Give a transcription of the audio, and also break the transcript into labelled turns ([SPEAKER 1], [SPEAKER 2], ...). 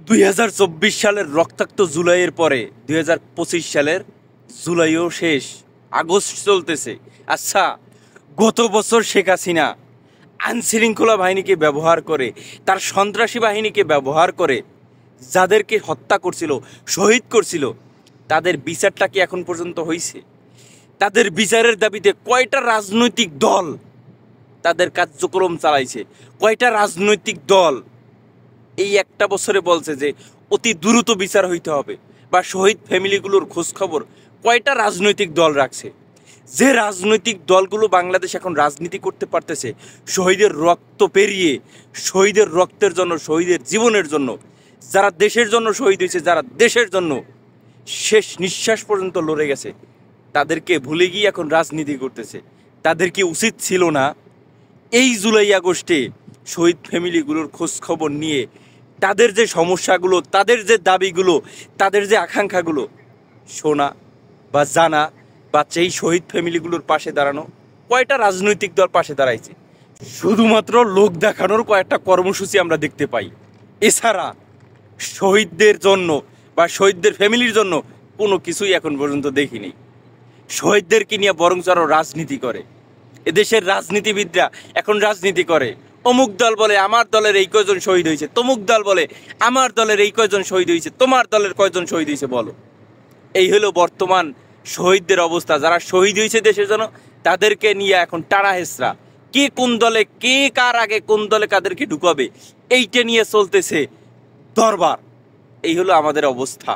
[SPEAKER 1] 2024 সালের রক্তাক্ত জুলাইয়ের পরে 2025 সালের জুলাইও শেষ, আগস্ট চলতেছে। আচ্ছা, গত বছর শেখ হাসিনা আইনশৃঙ্খলা বাহিনীকে ব্যবহার করে, তার সন্ত্রাসী বাহিনীকে ব্যবহার করে যাদেরকে হত্যা করছিল, শহীদ করছিল, তাদের বিচারটা কি এখন পর্যন্ত হয়েছে? তাদের বিচারের দাবিতে কয়টা রাজনৈতিক দল তাদের কার্যক্রম চালাইছে? কয়টা রাজনৈতিক দল এই একটা বছরে বলছে যে অতি দ্রুত বিচার হইতে হবে, বা শহীদ ফ্যামিলিগুলোর খোঁজখবর কয়টা রাজনৈতিক দল রাখছে? যে রাজনৈতিক দলগুলো বাংলাদেশ এখন রাজনীতি করতে পারতেছে শহীদের রক্ত পেরিয়ে, শহীদের রক্তের জন্য, শহীদের জীবনের জন্য, যারা দেশের জন্য শহীদ হয়েছে, যারা দেশের জন্য শেষ নিঃশ্বাস পর্যন্ত লড়ে গেছে, তাদেরকে ভুলে গিয়ে এখন রাজনীতি করতেছে। তাদের কি উচিত ছিল না এই জুলাই আগস্টে শহীদ ফ্যামিলিগুলোর খোঁজ খবর নিয়ে তাদের যে সমস্যাগুলো, তাদের যে দাবিগুলো, তাদের যে আকাঙ্ক্ষাগুলো শোনা বা জানা, বা সেই শহীদ ফ্যামিলিগুলোর পাশে দাঁড়ানো? কয়টা রাজনৈতিক দল পাশে দাঁড়াইছে? শুধুমাত্র লোক দেখানোর কয়েকটা কর্মসূচি আমরা দেখতে পাই, এছাড়া শহীদদের জন্য বা শহীদদের ফ্যামিলির জন্য কোনো কিছুই এখন পর্যন্ত দেখিনি। শহীদদেরকে নিয়ে বরঞ্চ আরও রাজনীতি করে। এদেশের রাজনীতিবিদরা এখন রাজনীতি করে, অমুক দল বলে আমার দলের এই কয়জন শহীদ হয়েছে, তমুক দল বলে আমার দলের এই কয়জন শহীদ হয়েছে, তোমার দলের কয়জন শহীদ হয়েছে বলো। এই হলো বর্তমান শহীদদের অবস্থা। যারা শহীদ হয়েছে দেশের জন্য, তাদেরকে নিয়ে এখন টানা হেসরা, কে কোন দলে, কে কার আগে কোন দলে কাদেরকে ঢুকাবে, এইটা নিয়ে চলতেছে দরবার। এই হলো আমাদের অবস্থা।